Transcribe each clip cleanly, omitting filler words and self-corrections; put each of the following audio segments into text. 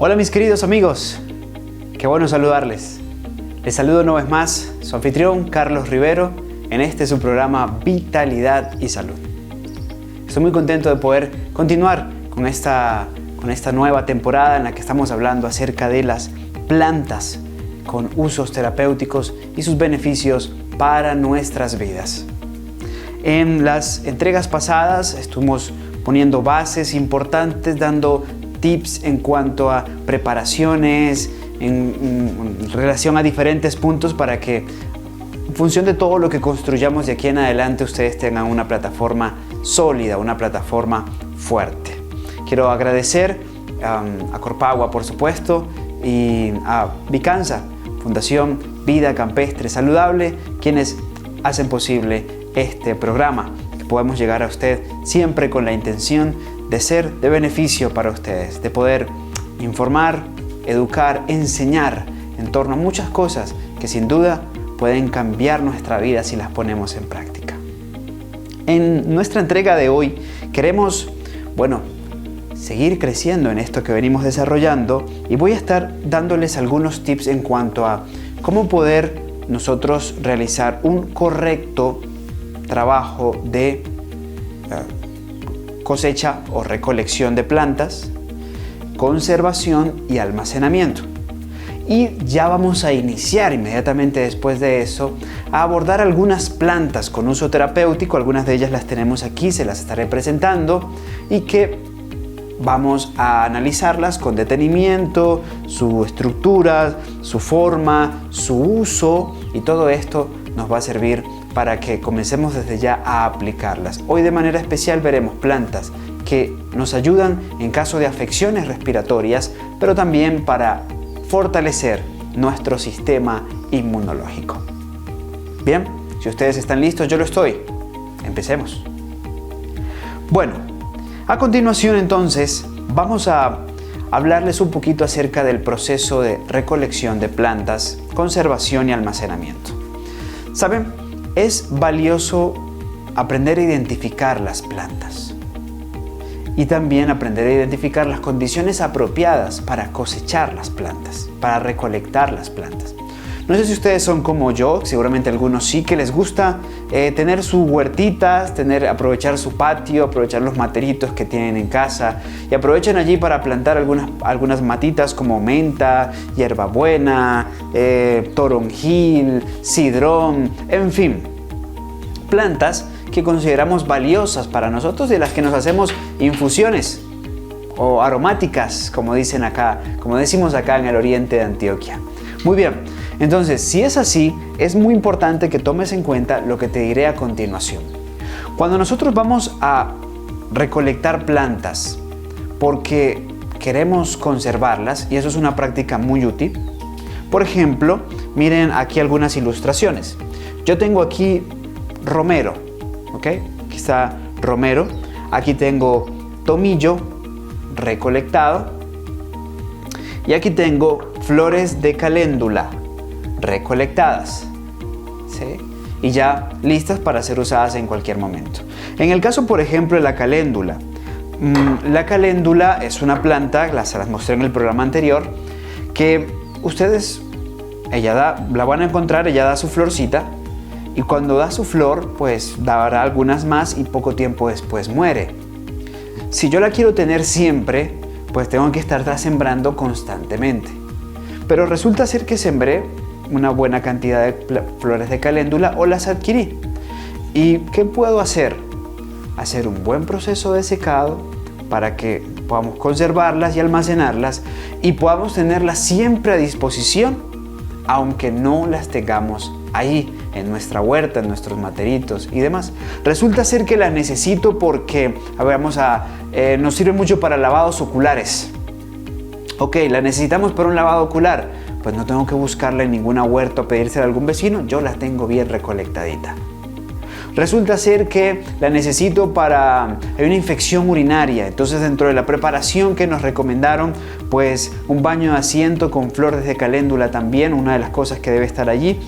Hola mis queridos amigos, qué bueno saludarles. Les saludo una vez más, su anfitrión Carlos Rivero, en este su programa Vitalidad y Salud. Estoy muy contento de poder continuar con esta nueva temporada en la que estamos hablando acerca de las plantas con usos terapéuticos y sus beneficios para nuestras vidas. En las entregas pasadas estuvimos poniendo bases importantes, dando tips en cuanto a preparaciones, en relación a diferentes puntos para que en función de todo lo que construyamos de aquí en adelante ustedes tengan una plataforma sólida, una plataforma fuerte. Quiero agradecer a Corpagua, por supuesto, y a Vicansa, Fundación Vida Campestre Saludable, quienes hacen posible este programa, que podamos llegar a usted siempre con la intención de ser de beneficio para ustedes, de poder informar, educar, enseñar en torno a muchas cosas que sin duda pueden cambiar nuestra vida si las ponemos en práctica. En nuestra entrega de hoy queremos, seguir creciendo en esto que venimos desarrollando y voy a estar dándoles algunos tips en cuanto a cómo poder nosotros realizar un correcto trabajo de cosecha o recolección de plantas, conservación y almacenamiento. Y ya vamos a iniciar inmediatamente después de eso a abordar algunas plantas con uso terapéutico. Algunas de ellas las tenemos aquí, se las estaré presentando y que vamos a analizarlas con detenimiento, su estructura, su forma, su uso, y todo esto nos va a servir para que comencemos desde ya a aplicarlas. Hoy de manera especial veremos plantas que nos ayudan en caso de afecciones respiratorias, pero también para fortalecer nuestro sistema inmunológico. Bien, si ustedes están listos, yo lo estoy. Empecemos. Bueno, a continuación entonces vamos a hablarles un poquito acerca del proceso de recolección de plantas, conservación y almacenamiento. ¿Saben? Es valioso aprender a identificar las plantas y también aprender a identificar las condiciones apropiadas para cosechar las plantas, para recolectar las plantas. No sé si ustedes son como yo, seguramente algunos sí, que les gusta tener sus huertitas, aprovechar su patio, aprovechar los materitos que tienen en casa y aprovechan allí para plantar algunas matitas como menta, hierbabuena, toronjil, cidrón, en fin, plantas que consideramos valiosas para nosotros y de las que nos hacemos infusiones o aromáticas, como decimos acá en el oriente de Antioquia. Muy bien, entonces si es así, es muy importante que tomes en cuenta lo que te diré a continuación. Cuando nosotros vamos a recolectar plantas porque queremos conservarlas, y eso es una práctica muy útil, por ejemplo, miren aquí algunas ilustraciones. Yo tengo aquí romero, ¿ok? Aquí está romero, aquí tengo tomillo recolectado y aquí tengo flores de caléndula recolectadas, ¿sí? Y ya listas para ser usadas en cualquier momento. En el caso, por ejemplo, de la caléndula es una planta, se las mostré en el programa anterior, que ustedes, la van a encontrar, ella da su florcita, y cuando da su flor, pues dará algunas más y poco tiempo después muere. Si yo la quiero tener siempre, pues tengo que estarla sembrando constantemente. Pero resulta ser que sembré una buena cantidad de flores de caléndula o las adquirí. ¿Y qué puedo hacer? Hacer un buen proceso de secado para que podamos conservarlas y almacenarlas y podamos tenerlas siempre a disposición, aunque no las tengamos ahí en nuestra huerta, en nuestros materitos y demás. Resulta ser que las necesito porque, nos sirve mucho para lavados oculares. Ok, la necesitamos para un lavado ocular, pues no tengo que buscarla en ninguna huerta o pedírsela a algún vecino, yo la tengo bien recolectadita. Resulta ser que la necesito hay una infección urinaria, entonces dentro de la preparación que nos recomendaron, pues un baño de asiento con flores de caléndula también, una de las cosas que debe estar allí.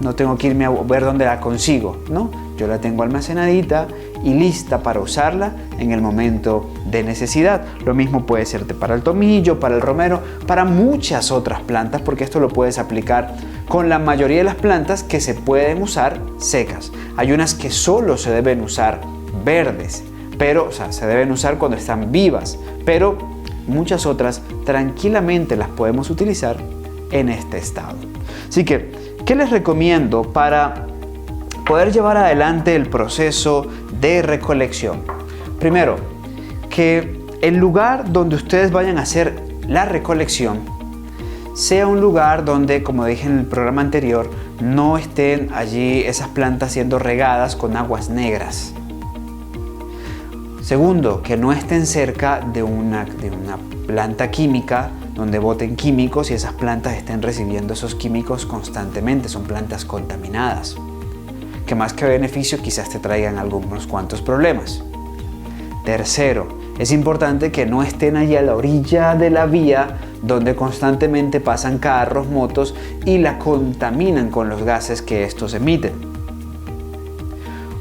no tengo que irme a ver dónde la consigo, ¿no? Yo la tengo almacenadita y lista para usarla en el momento de necesidad. Lo mismo puede ser para el tomillo, para el romero, para muchas otras plantas, porque esto lo puedes aplicar con la mayoría de las plantas que se pueden usar secas. Hay unas que solo se deben usar verdes, pero, se deben usar cuando están vivas, pero muchas otras tranquilamente las podemos utilizar en este estado. Así que, ¿qué les recomiendo para poder llevar adelante el proceso de recolección? Primero, que el lugar donde ustedes vayan a hacer la recolección sea un lugar donde, como dije en el programa anterior, no estén allí esas plantas siendo regadas con aguas negras. Segundo, que no estén cerca de una planta química donde boten químicos y esas plantas estén recibiendo esos químicos constantemente. Son plantas contaminadas, que más que beneficio quizás te traigan algunos cuantos problemas. Tercero, es importante que no estén allí a la orilla de la vía donde constantemente pasan carros, motos y la contaminan con los gases que estos emiten.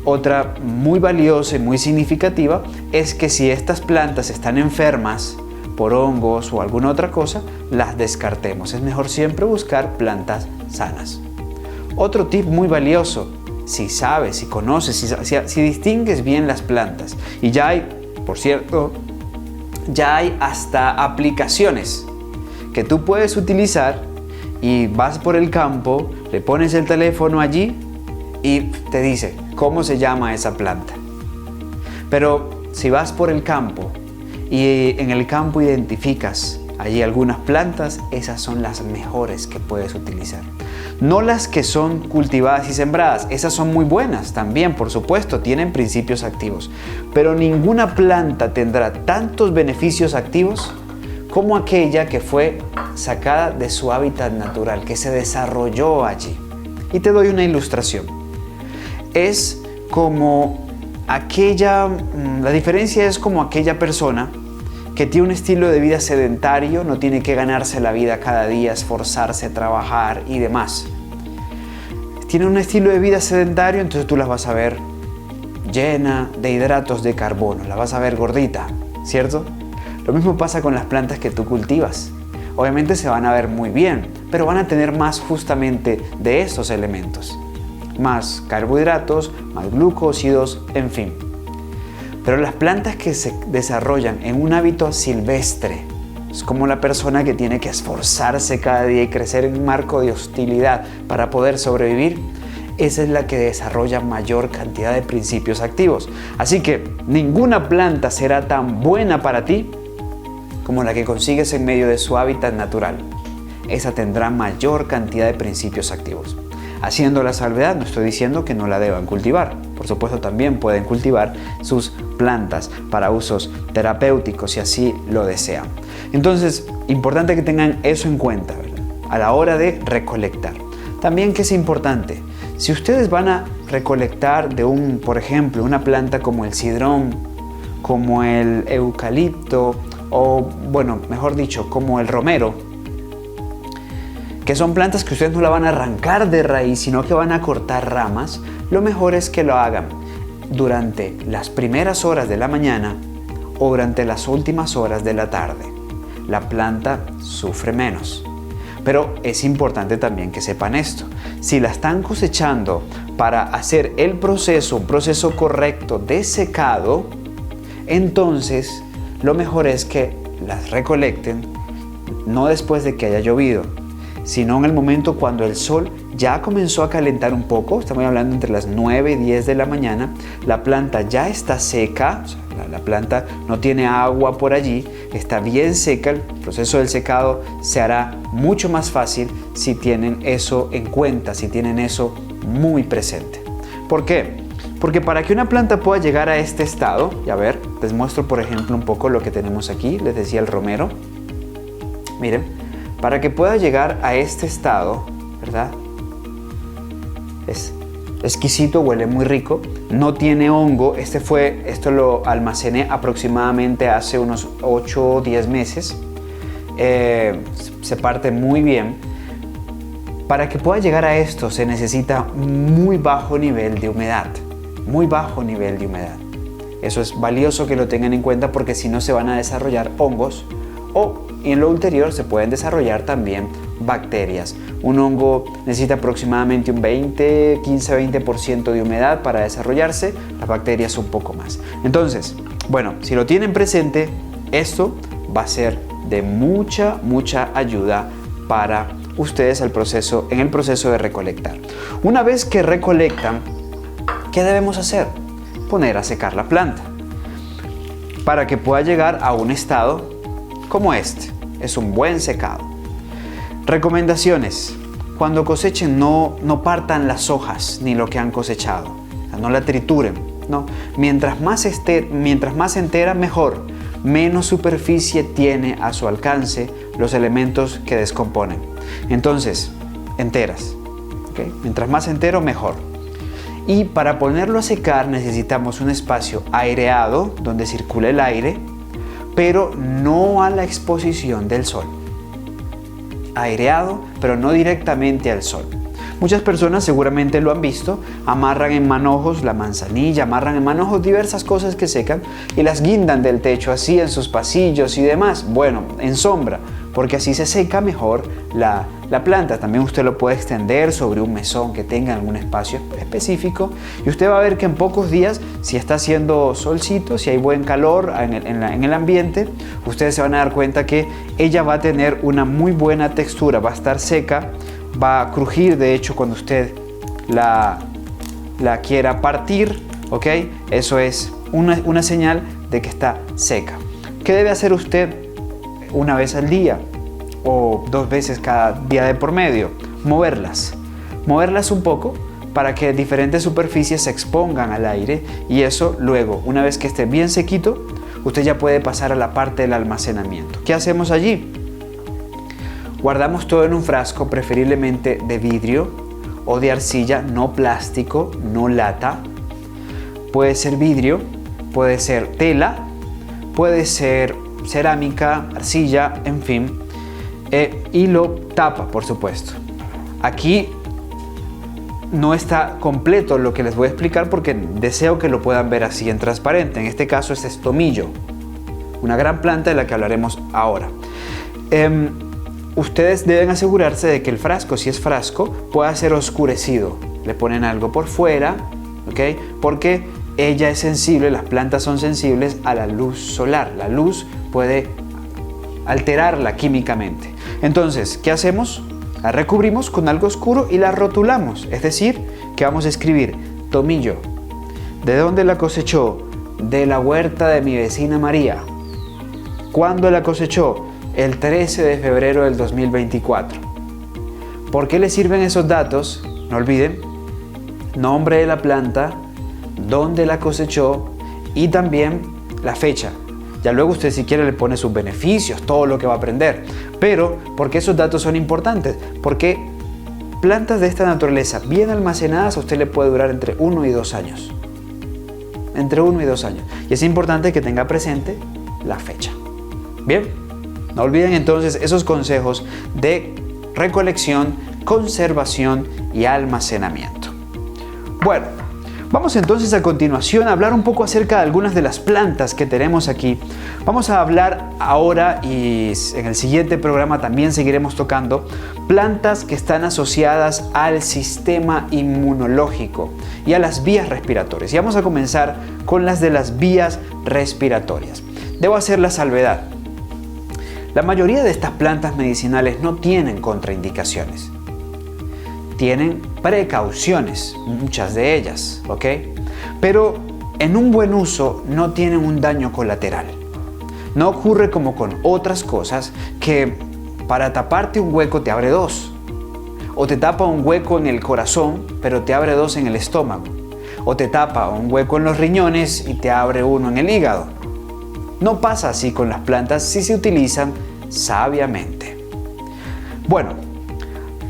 Otra muy valiosa y muy significativa es que si estas plantas están enfermas por hongos o alguna otra cosa, las descartemos. Es mejor siempre buscar plantas sanas. Otro tip muy valioso: si sabes, si conoces, si distingues bien las plantas, y ya hay, por cierto, ya hay hasta aplicaciones que tú puedes utilizar, y vas por el campo, le pones el teléfono allí y te dice cómo se llama esa planta. Pero si vas por el campo y en el campo identificas allí algunas plantas, esas son las mejores que puedes utilizar. No las que son cultivadas y sembradas, esas son muy buenas también, por supuesto, tienen principios activos. Pero ninguna planta tendrá tantos beneficios activos como aquella que fue sacada de su hábitat natural, que se desarrolló allí. Y te doy una ilustración. Es como la diferencia es como aquella persona que tiene un estilo de vida sedentario, no tiene que ganarse la vida cada día, esforzarse, trabajar y demás. Tiene un estilo de vida sedentario, entonces tú las vas a ver llena de hidratos de carbono, la vas a ver gordita, ¿cierto? Lo mismo pasa con las plantas que tú cultivas. Obviamente se van a ver muy bien, pero van a tener más justamente de estos elementos. Más carbohidratos, más glucósidos, en fin. Pero las plantas que se desarrollan en un hábito silvestre, es como la persona que tiene que esforzarse cada día y crecer en un marco de hostilidad para poder sobrevivir, esa es la que desarrolla mayor cantidad de principios activos. Así que ninguna planta será tan buena para ti como la que consigues en medio de su hábitat natural. Esa tendrá mayor cantidad de principios activos. Haciendo la salvedad, no estoy diciendo que no la deban cultivar. Por supuesto, también pueden cultivar sus plantas para usos terapéuticos si así lo desean. Entonces, importante que tengan eso en cuenta, ¿verdad?, a la hora de recolectar. También que es importante, si ustedes van a recolectar por ejemplo, una planta como el cidrón, como el eucalipto, o bueno, mejor dicho, como el romero, que son plantas que ustedes no la van a arrancar de raíz, sino que van a cortar ramas, lo mejor es que lo hagan durante las primeras horas de la mañana o durante las últimas horas de la tarde. La planta sufre menos. Pero es importante también que sepan esto. Si la están cosechando para hacer un proceso correcto de secado, entonces lo mejor es que las recolecten no después de que haya llovido, sino en el momento cuando el sol ya comenzó a calentar un poco. Estamos hablando entre las 9 y 10 de la mañana, la planta ya está seca, o sea, la planta no tiene agua por allí, está bien seca. El proceso del secado se hará mucho más fácil si tienen eso en cuenta, si tienen eso muy presente. ¿Por qué? Porque para que una planta pueda llegar a este estado, y a ver, les muestro por ejemplo un poco lo que tenemos aquí, les decía el romero. Miren, para que pueda llegar a este estado, ¿verdad?, es exquisito, huele muy rico, no tiene hongo. Esto lo almacené aproximadamente hace unos 8 o 10 meses. Se parte muy bien. Para que pueda llegar a esto se necesita muy bajo nivel de humedad, muy bajo nivel de humedad. Eso es valioso que lo tengan en cuenta porque si no se van a desarrollar hongos y en lo ulterior se pueden desarrollar también bacterias. Un hongo necesita aproximadamente un 15-20% de humedad para desarrollarse, las bacterias un poco más. Entonces, bueno, si lo tienen presente, esto va a ser de mucha ayuda para ustedes en el proceso de recolectar. Una vez que recolectan, ¿qué debemos hacer? Poner a secar la planta para que pueda llegar a un estado como este. Es un buen secado. Recomendaciones: cuando cosechen no partan las hojas ni lo que han cosechado, o sea, no la trituren, ¿no? Mientras más entera, mejor. Menos superficie tiene a su alcance los elementos que descomponen. Entonces, enteras, ¿okay? Mientras más entero, mejor. Y para ponerlo a secar necesitamos un espacio aireado donde circule el aire, pero no a la exposición del sol. Aireado, pero no directamente al sol. Muchas personas seguramente lo han visto, amarran en manojos la manzanilla, amarran en manojos diversas cosas que secan y las guindan del techo así en sus pasillos y demás. Bueno, en sombra, porque así se seca mejor la planta. También usted lo puede extender sobre un mesón que tenga algún espacio específico y usted va a ver que en pocos días, si está haciendo solcito, si hay buen calor en el ambiente, ustedes se van a dar cuenta que ella va a tener una muy buena textura, va a estar seca, va a crujir, de hecho, cuando usted la quiera partir, ¿ok? Eso es una señal de que está seca. ¿Qué debe hacer usted una vez al día o 2 veces cada día de por medio? Moverlas un poco para que diferentes superficies se expongan al aire y eso luego, una vez que esté bien sequito, usted ya puede pasar a la parte del almacenamiento. ¿Qué hacemos allí? Guardamos todo en un frasco, preferiblemente de vidrio o de arcilla, no plástico, no lata. Puede ser vidrio, puede ser tela, puede ser cerámica, arcilla, en fin. Y lo tapa, por supuesto. Aquí no está completo lo que les voy a explicar porque deseo que lo puedan ver así en transparente. En este caso este es tomillo, una gran planta de la que hablaremos ahora. Ustedes deben asegurarse de que el frasco, si es frasco, pueda ser oscurecido. Le ponen algo por fuera, ¿ok? Porque ella es sensible, las plantas son sensibles a la luz solar. La luz puede alterarla químicamente. Entonces, ¿qué hacemos? La recubrimos con algo oscuro y la rotulamos. Es decir, que vamos a escribir tomillo. ¿De dónde la cosechó? De la huerta de mi vecina María. ¿Cuándo la cosechó? El 13 de febrero del 2024. ¿Por qué le sirven esos datos? No olviden, nombre de la planta, dónde la cosechó y también la fecha. Ya luego usted si quiere le pone sus beneficios, todo lo que va a aprender. Pero, ¿por qué esos datos son importantes? Porque plantas de esta naturaleza bien almacenadas a usted le puede durar entre 1 y 2 años. Entre 1 y 2 años. Y es importante que tenga presente la fecha. Bien. No olviden entonces esos consejos de recolección, conservación y almacenamiento. Bueno, vamos entonces a continuación a hablar un poco acerca de algunas de las plantas que tenemos aquí. Vamos a hablar ahora y en el siguiente programa también seguiremos tocando plantas que están asociadas al sistema inmunológico y a las vías respiratorias. Y vamos a comenzar con las de las vías respiratorias. Debo hacer la salvedad. La mayoría de estas plantas medicinales no tienen contraindicaciones. Tienen precauciones, muchas de ellas, ¿ok? Pero en un buen uso no tienen un daño colateral. No ocurre como con otras cosas que para taparte un hueco te abre 2. O te tapa un hueco en el corazón, pero te abre 2 en el estómago. O te tapa un hueco en los riñones y te abre 1 en el hígado. No pasa así con las plantas si se utilizan sabiamente. Bueno,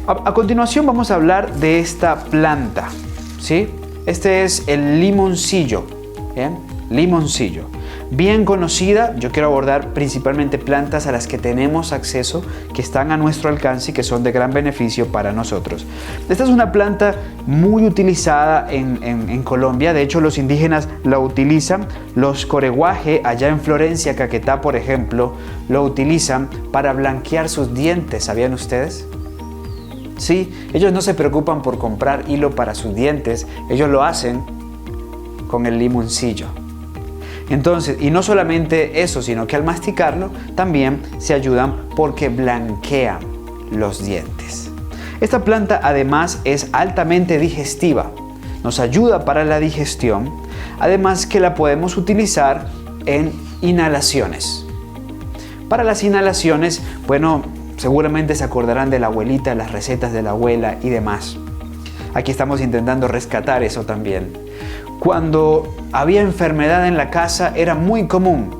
a continuación vamos a hablar de esta planta, ¿sí? Este es el limoncillo, ¿bien? Limoncillo. bien conocida. Yo quiero abordar principalmente plantas a las que tenemos acceso, que están a nuestro alcance y que son de gran beneficio para nosotros. Esta es una planta muy utilizada en Colombia. De hecho, los indígenas la utilizan. Los coreguaje allá en Florencia, Caquetá, por ejemplo, lo utilizan para blanquear sus dientes. ¿Sabían ustedes? Sí, ellos no se preocupan por comprar hilo para sus dientes. Ellos lo hacen con el limoncillo. Entonces, y no solamente eso, sino que al masticarlo también se ayudan porque blanquean los dientes. Esta planta además es altamente digestiva, nos ayuda para la digestión, además que la podemos utilizar en inhalaciones. Para las inhalaciones, bueno, seguramente se acordarán de la abuelita, las recetas de la abuela y demás. Aquí estamos intentando rescatar eso también. Cuando había enfermedad en la casa era muy común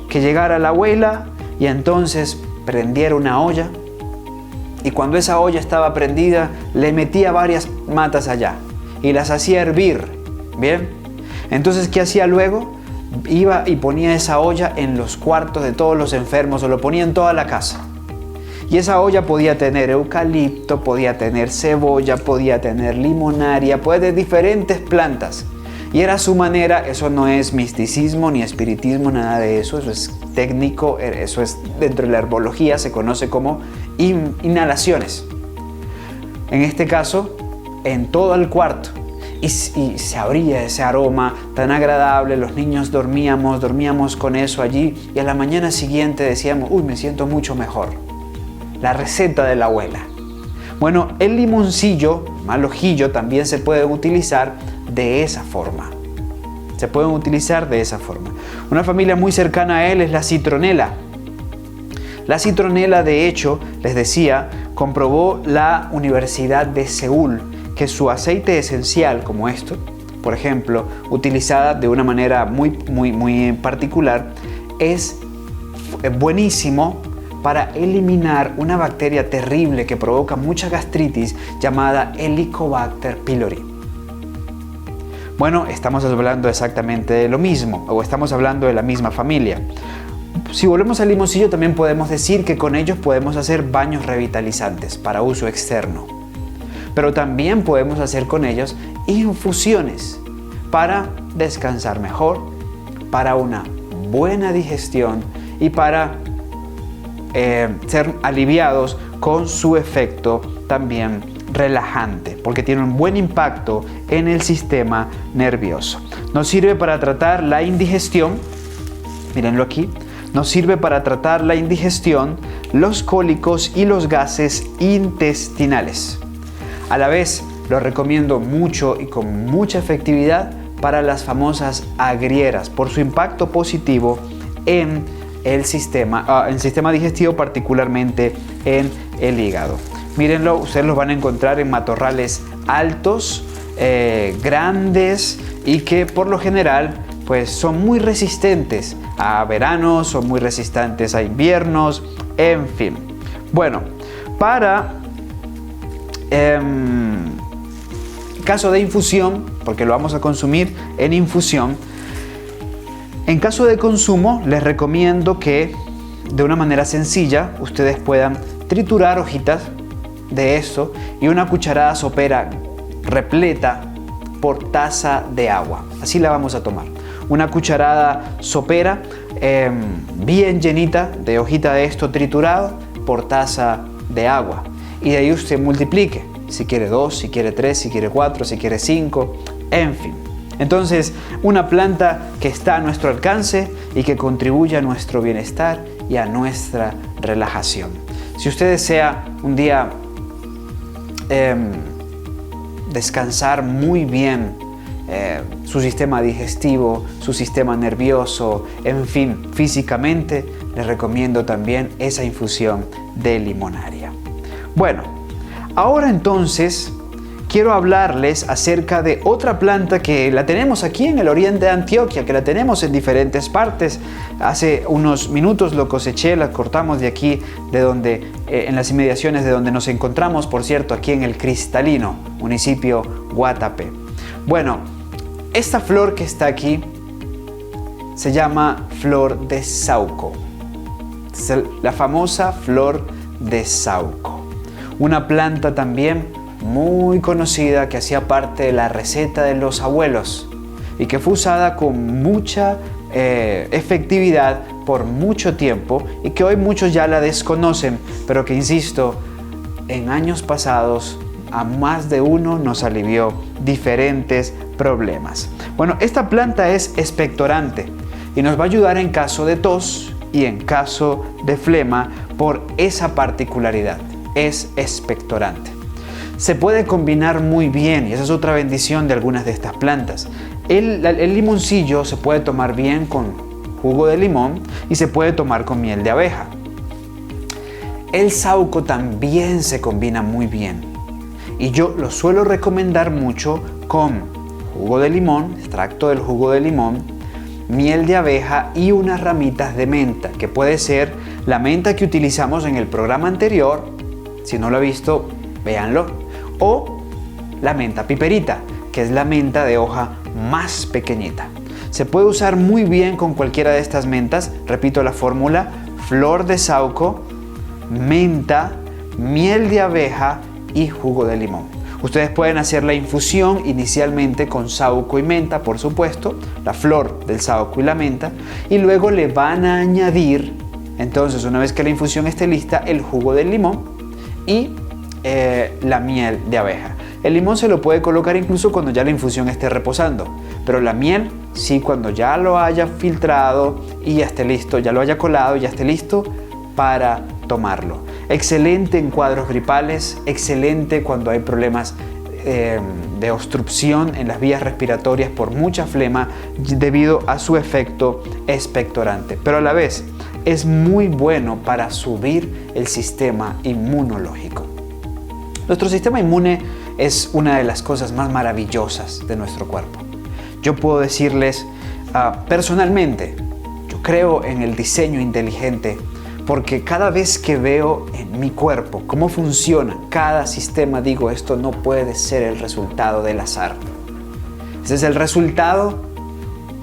que llegara la abuela y entonces prendiera una olla, y cuando esa olla estaba prendida le metía varias matas allá y las hacía hervir. Bien, entonces ¿qué hacía luego? Iba y ponía esa olla en los cuartos de todos los enfermos, o lo ponía en toda la casa. Y esa olla podía tener eucalipto, podía tener cebolla, podía tener limonaria, podía tener diferentes plantas. Y era su manera. Eso no es misticismo ni espiritismo, nada de eso. Eso es técnico, eso es dentro de la herbología, se conoce como inhalaciones. En este caso, en todo el cuarto. Y se abría ese aroma tan agradable. Los niños dormíamos con eso allí. Y a la mañana siguiente decíamos, uy, me siento mucho mejor. La receta de la abuela. Bueno, el limoncillo, mal ojillo, también se puede utilizar de esa forma. Se pueden utilizar de esa forma. Una familia muy cercana a él es la citronela. La citronela, de hecho, les decía, comprobó la Universidad de Seúl que su aceite esencial, como esto, por ejemplo, utilizada de una manera muy particular, es buenísimo para eliminar una bacteria terrible que provoca mucha gastritis llamada Helicobacter pylori. Bueno, estamos hablando exactamente de lo mismo, o estamos hablando de la misma familia. Si volvemos al limoncillo, también podemos decir que con ellos podemos hacer baños revitalizantes para uso externo. Pero también podemos hacer con ellos infusiones para descansar mejor, para una buena digestión y para ser aliviados con su efecto también relajante, porque tiene un buen impacto en el sistema nervioso. Nos sirve para tratar la indigestión, mírenlo aquí, nos sirve para tratar la indigestión, los cólicos y los gases intestinales. A la vez, lo recomiendo mucho y con mucha efectividad para las famosas agrieras, por su impacto positivo en el sistema digestivo, particularmente en el hígado. Mírenlo, ustedes los van a encontrar en matorrales altos, grandes, y que por lo general pues son muy resistentes a veranos, son muy resistentes a inviernos, en fin. Bueno, para caso de infusión, porque lo vamos a consumir en infusión, en caso de consumo les recomiendo que de una manera sencilla ustedes puedan triturar hojitas de esto y una cucharada sopera repleta por taza de agua. Así la vamos a tomar. Una cucharada sopera bien llenita de hojita de esto triturado por taza de agua. Y de ahí usted multiplique. Si quiere 2, si quiere 3, si quiere 4, si quiere 5, en fin. Entonces, una planta que está a nuestro alcance y que contribuye a nuestro bienestar y a nuestra relajación. Si usted desea un día descansar muy bien su sistema digestivo, su sistema nervioso, en fin, físicamente, les recomiendo también esa infusión de limonaria. Bueno, ahora entonces quiero hablarles acerca de otra planta que la tenemos aquí en el oriente de Antioquia, que la tenemos en diferentes partes. Hace unos minutos lo coseché, la cortamos de aquí, de donde, en las inmediaciones de donde nos encontramos, por cierto, aquí en el Cristalino, municipio Guatapé. Bueno, esta flor que está aquí se llama flor de saúco. Es la famosa flor de saúco. Una planta también muy conocida que hacía parte de la receta de los abuelos y que fue usada con mucha efectividad por mucho tiempo y que hoy muchos ya la desconocen, pero que, insisto, en años pasados a más de uno nos alivió diferentes problemas. Bueno, esta planta es expectorante y nos va a ayudar en caso de tos y en caso de flema por esa particularidad. Es expectorante. Se puede combinar muy bien y esa es otra bendición de algunas de estas plantas. El limoncillo se puede tomar bien con jugo de limón y se puede tomar con miel de abeja. El saúco también se combina muy bien y yo lo suelo recomendar mucho con jugo de limón, extracto del jugo de limón, miel de abeja y unas ramitas de menta, que puede ser la menta que utilizamos en el programa anterior. Si no lo ha visto, véanlo. O la menta piperita, que es la menta de hoja más pequeñita. Se puede usar muy bien con cualquiera de estas mentas. Repito la fórmula: flor de saúco, menta, miel de abeja y jugo de limón. Ustedes pueden hacer la infusión inicialmente con saúco y menta, por supuesto, la flor del saúco y la menta, y luego le van a añadir, entonces, una vez que la infusión esté lista, el jugo del limón y la miel de abeja. El limón se lo puede colocar incluso cuando ya la infusión esté reposando, pero la miel sí, cuando ya lo haya filtrado y ya esté listo, ya lo haya colado y ya esté listo para tomarlo. Excelente en cuadros gripales, excelente cuando hay problemas de obstrucción en las vías respiratorias por mucha flema debido a su efecto expectorante, pero a la vez es muy bueno para subir el sistema inmunológico. Nuestro sistema inmune es una de las cosas más maravillosas de nuestro cuerpo. Yo puedo decirles personalmente, yo creo en el diseño inteligente porque cada vez que veo en mi cuerpo cómo funciona cada sistema, digo, esto no puede ser el resultado del azar. Ese es el resultado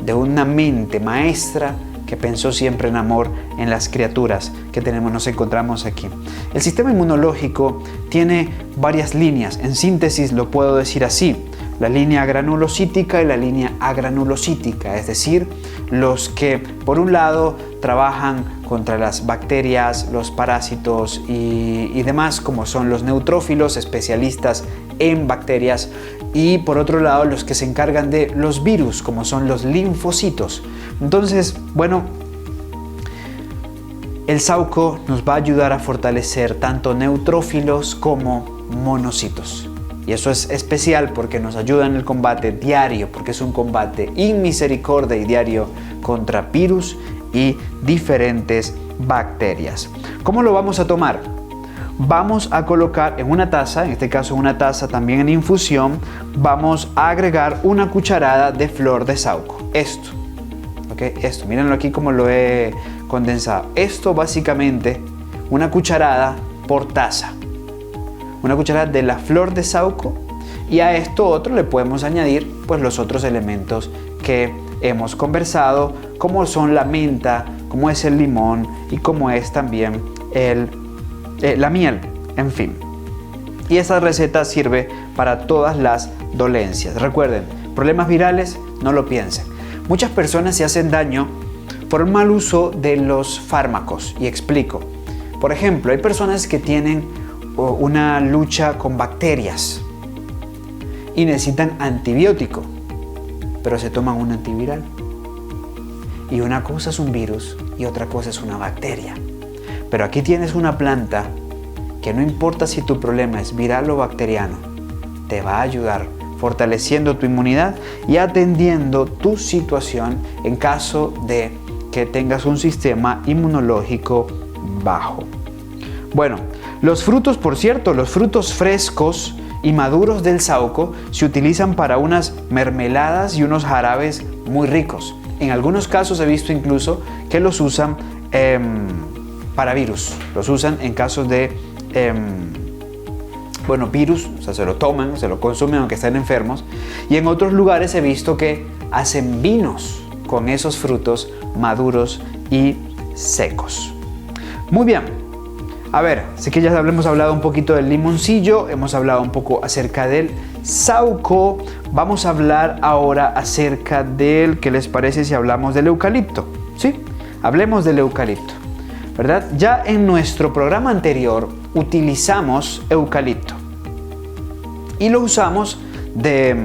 de una mente maestra que pensó siempre en amor en las criaturas que nos encontramos aquí. El sistema inmunológico tiene varias líneas. En síntesis lo puedo decir así: la línea granulocítica y la línea agranulocítica, es decir, los que por un lado trabajan contra las bacterias, los parásitos y demás, como son los neutrófilos, especialistas en bacterias, y por otro lado los que se encargan de los virus, como son los linfocitos. Entonces, bueno, el saúco nos va a ayudar a fortalecer tanto neutrófilos como monocitos. Y eso es especial porque nos ayuda en el combate diario, porque es un combate inmisericordia y diario contra virus y diferentes bacterias. ¿Cómo lo vamos a tomar? Vamos a colocar en una taza, en este caso una taza también en infusión, vamos a agregar una cucharada de flor de saúco. Esto, mírenlo aquí como lo he condensado. Esto básicamente, una cucharada por taza. Una cucharada de la flor de saúco, y a esto otro le podemos añadir pues los otros elementos que hemos conversado, como son la menta, como es el limón y como es también la miel, en fin. Y esta receta sirve para todas las dolencias. Recuerden, problemas virales, no lo piensen. Muchas personas se hacen daño por el mal uso de los fármacos, y explico. Por ejemplo, hay personas que tienen una lucha con bacterias y necesitan antibiótico, pero se toman un antiviral. Y una cosa es un virus y otra cosa es una bacteria. Pero aquí tienes una planta que no importa si tu problema es viral o bacteriano, te va a ayudar fortaleciendo tu inmunidad y atendiendo tu situación en caso de que tengas un sistema inmunológico bajo. Bueno, los frutos, por cierto, los frutos frescos y maduros del saúco se utilizan para unas mermeladas y unos jarabes muy ricos. En algunos casos he visto incluso que los usan para virus. Los usan en casos de virus, o sea, se lo toman, se lo consumen aunque estén enfermos. Y en otros lugares he visto que hacen vinos con esos frutos maduros y secos. Muy bien, a ver, sé que ya hemos hablado un poquito del limoncillo, hemos hablado un poco acerca del saúco. Vamos a hablar ahora acerca del, ¿qué les parece si hablamos del eucalipto? ¿Sí? Hablemos del eucalipto, ¿verdad? Ya en nuestro programa anterior utilizamos eucalipto y lo usamos de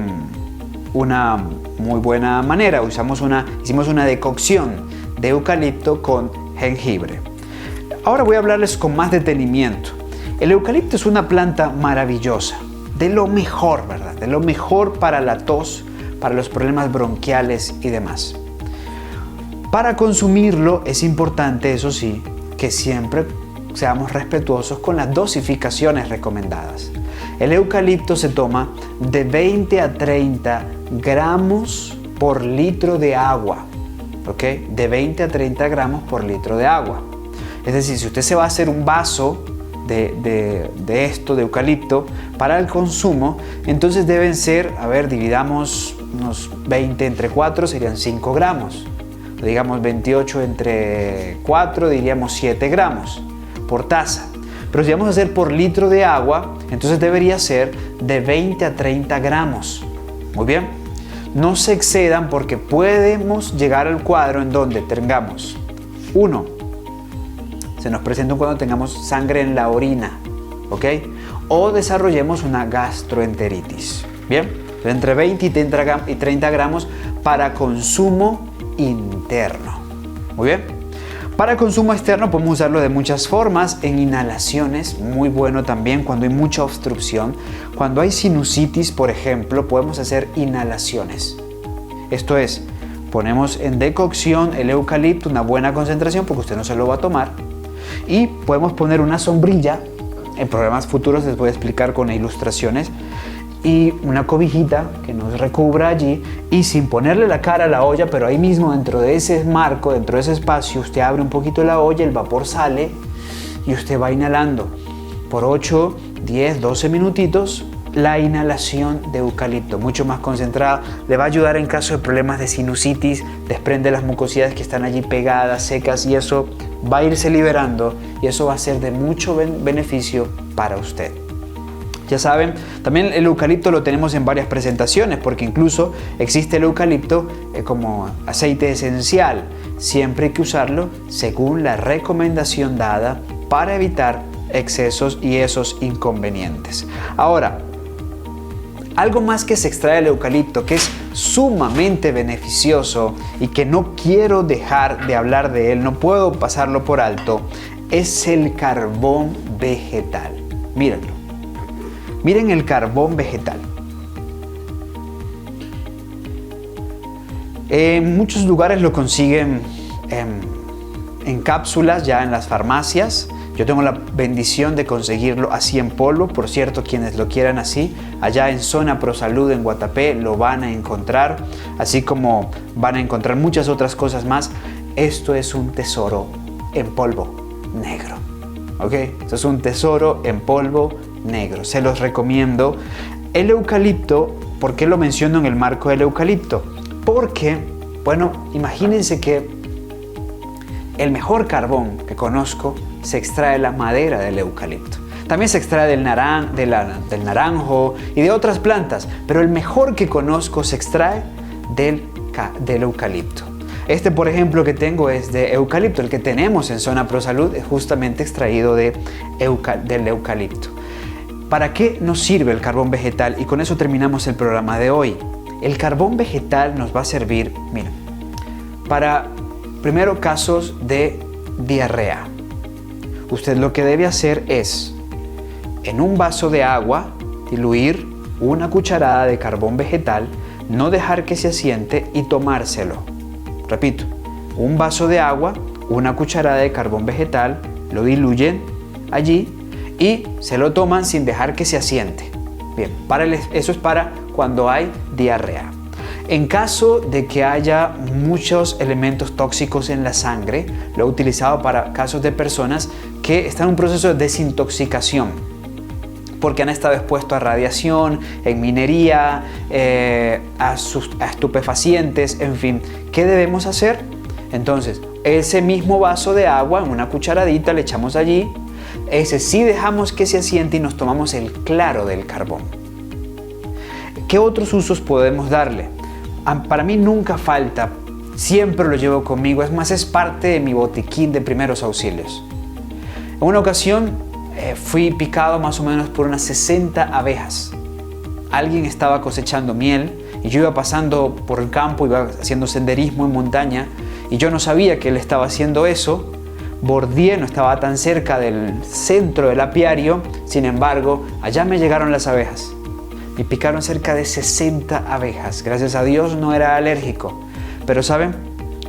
una muy buena manera. Hicimos una decocción de eucalipto con jengibre. Ahora voy a hablarles con más detenimiento. El eucalipto es una planta maravillosa, de lo mejor, ¿verdad? De lo mejor para la tos, para los problemas bronquiales y demás. Para consumirlo es importante, eso sí, que siempre seamos respetuosos con las dosificaciones recomendadas. El eucalipto se toma de 20 a 30 gramos por litro de agua, ¿ok? De 20 a 30 gramos por litro de agua. Es decir, si usted se va a hacer un vaso de esto, de eucalipto, para el consumo, entonces deben ser, a ver, dividamos unos 20 entre 4, serían 5 gramos. Digamos 28 entre 4, diríamos 7 gramos por taza. Pero si vamos a hacer por litro de agua, entonces debería ser de 20 a 30 gramos. Muy bien. No se excedan porque podemos llegar al cuadro en donde tengamos, uno, se nos presenta cuando tengamos sangre en la orina, ¿ok? O desarrollemos una gastroenteritis. Bien, entre 20 y 30 gramos para consumo interno. Muy bien. Para consumo externo podemos usarlo de muchas formas. En inhalaciones, muy bueno también cuando hay mucha obstrucción. Cuando hay sinusitis, por ejemplo, podemos hacer inhalaciones. Esto es, ponemos en decocción el eucalipto, una buena concentración porque usted no se lo va a tomar. Y podemos poner una sombrilla. En programas futuros les voy a explicar con ilustraciones. Y una cobijita que nos recubra allí y sin ponerle la cara a la olla, pero ahí mismo dentro de ese marco, dentro de ese espacio, usted abre un poquito la olla, el vapor sale y usted va inhalando por 8, 10, 12 minutitos la inhalación de eucalipto, mucho más concentrada, le va a ayudar en caso de problemas de sinusitis, desprende las mucosidades que están allí pegadas, secas y eso va a irse liberando y eso va a ser de mucho beneficio para usted. Ya saben, también el eucalipto lo tenemos en varias presentaciones porque incluso existe el eucalipto como aceite esencial. Siempre hay que usarlo según la recomendación dada para evitar excesos y esos inconvenientes. Ahora, algo más que se extrae del eucalipto que es sumamente beneficioso y que no quiero dejar de hablar de él, no puedo pasarlo por alto, es el carbón vegetal. Mírenlo. Miren el carbón vegetal. En muchos lugares lo consiguen en cápsulas, ya en las farmacias. Yo tengo la bendición de conseguirlo así en polvo. Por cierto, quienes lo quieran así, allá en Zona ProSalud en Guatapé lo van a encontrar, así como van a encontrar muchas otras cosas más. Esto es un tesoro en polvo negro. ¿Ok? Esto es un tesoro en polvo negro. Se los recomiendo. El eucalipto, ¿por qué lo menciono en el marco del eucalipto? Porque, bueno, imagínense que el mejor carbón que conozco se extrae la madera del eucalipto. También se extrae del naranjo y de otras plantas, pero el mejor que conozco se extrae del eucalipto. Este, por ejemplo, que tengo es de eucalipto. El que tenemos en Zona ProSalud es justamente extraído del eucalipto. ¿Para qué nos sirve el carbón vegetal? Y con eso terminamos el programa de hoy. El carbón vegetal nos va a servir, miren, para, primero, casos de diarrea. Usted lo que debe hacer es, en un vaso de agua, diluir una cucharada de carbón vegetal, no dejar que se asiente y tomárselo. Repito, un vaso de agua, una cucharada de carbón vegetal, lo diluyen allí y se lo toman sin dejar que se asiente. Bien, eso es para cuando hay diarrea. En caso de que haya muchos elementos tóxicos en la sangre, lo he utilizado para casos de personas que están en un proceso de desintoxicación. porque han estado expuestos a radiación, en minería, a estupefacientes, en fin. ¿Qué debemos hacer? Entonces, ese mismo vaso de agua, en una cucharadita, le echamos allí. Ese sí dejamos que se asiente y nos tomamos el claro del carbón. ¿Qué otros usos podemos darle? Para mí nunca falta, siempre lo llevo conmigo, es más, es parte de mi botiquín de primeros auxilios. En una ocasión fui picado más o menos por unas 60 abejas. Alguien estaba cosechando miel y yo iba pasando por el campo, iba haciendo senderismo en montaña y yo no sabía que él estaba haciendo eso. Bordeé, no estaba tan cerca del centro del apiario, sin embargo, allá me llegaron las abejas. Me picaron cerca de 60 abejas. Gracias a Dios no era alérgico. Pero ¿saben?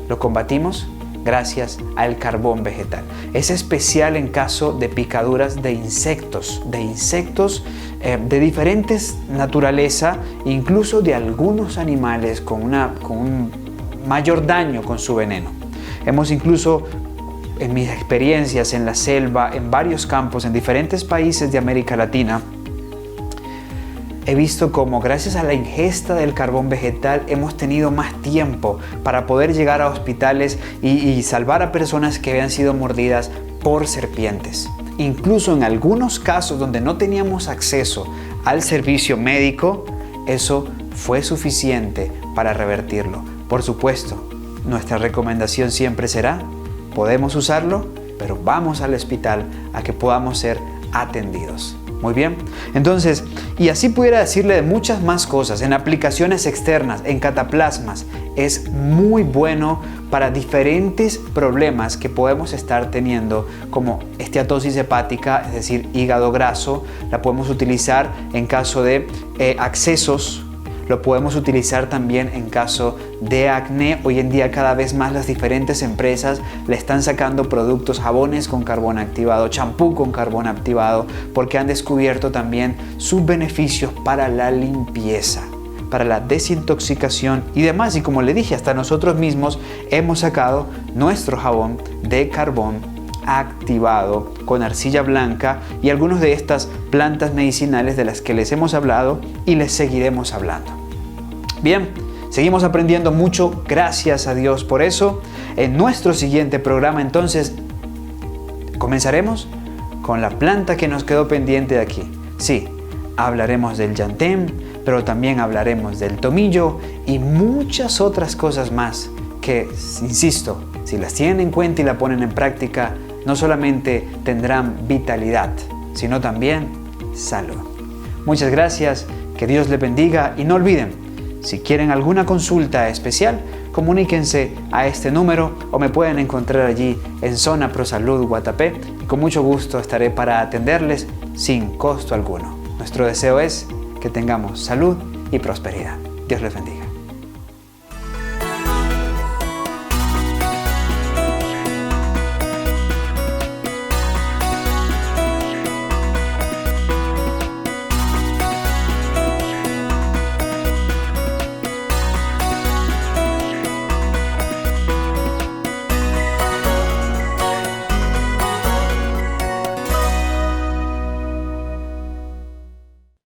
Lo combatimos gracias al carbón vegetal. Es especial en caso de picaduras de insectos de diferentes naturaleza, incluso de algunos animales con un mayor daño con su veneno. Hemos incluso, en mis experiencias en la selva, en varios campos, en diferentes países de América Latina, he visto cómo gracias a la ingesta del carbón vegetal hemos tenido más tiempo para poder llegar a hospitales y salvar a personas que habían sido mordidas por serpientes. Incluso en algunos casos donde no teníamos acceso al servicio médico, eso fue suficiente para revertirlo. Por supuesto, nuestra recomendación siempre será: podemos usarlo, pero vamos al hospital a que podamos ser atendidos. Muy bien, entonces, y así pudiera decirle de muchas más cosas, en aplicaciones externas, en cataplasmas, es muy bueno para diferentes problemas que podemos estar teniendo, como esteatosis hepática, es decir, hígado graso. La podemos utilizar en caso de accesos. Lo podemos utilizar también en caso de acné. Hoy en día cada vez más las diferentes empresas le están sacando productos, jabones con carbón activado, champú con carbón activado, porque han descubierto también sus beneficios para la limpieza, para la desintoxicación y demás. Y como le dije, hasta nosotros mismos hemos sacado nuestro jabón de carbón activado con arcilla blanca y algunas de estas plantas medicinales de las que les hemos hablado y les seguiremos hablando. Bien, seguimos aprendiendo mucho, gracias a Dios por eso. En nuestro siguiente programa entonces comenzaremos con la planta que nos quedó pendiente de aquí. Sí, hablaremos del llantén, pero también hablaremos del tomillo y muchas otras cosas más que, insisto, si las tienen en cuenta y la ponen en práctica, no solamente tendrán vitalidad, sino también salud. Muchas gracias, que Dios les bendiga y no olviden, si quieren alguna consulta especial, comuníquense a este número o me pueden encontrar allí en Zona ProSalud Guatapé y con mucho gusto estaré para atenderles sin costo alguno. Nuestro deseo es que tengamos salud y prosperidad. Dios les bendiga.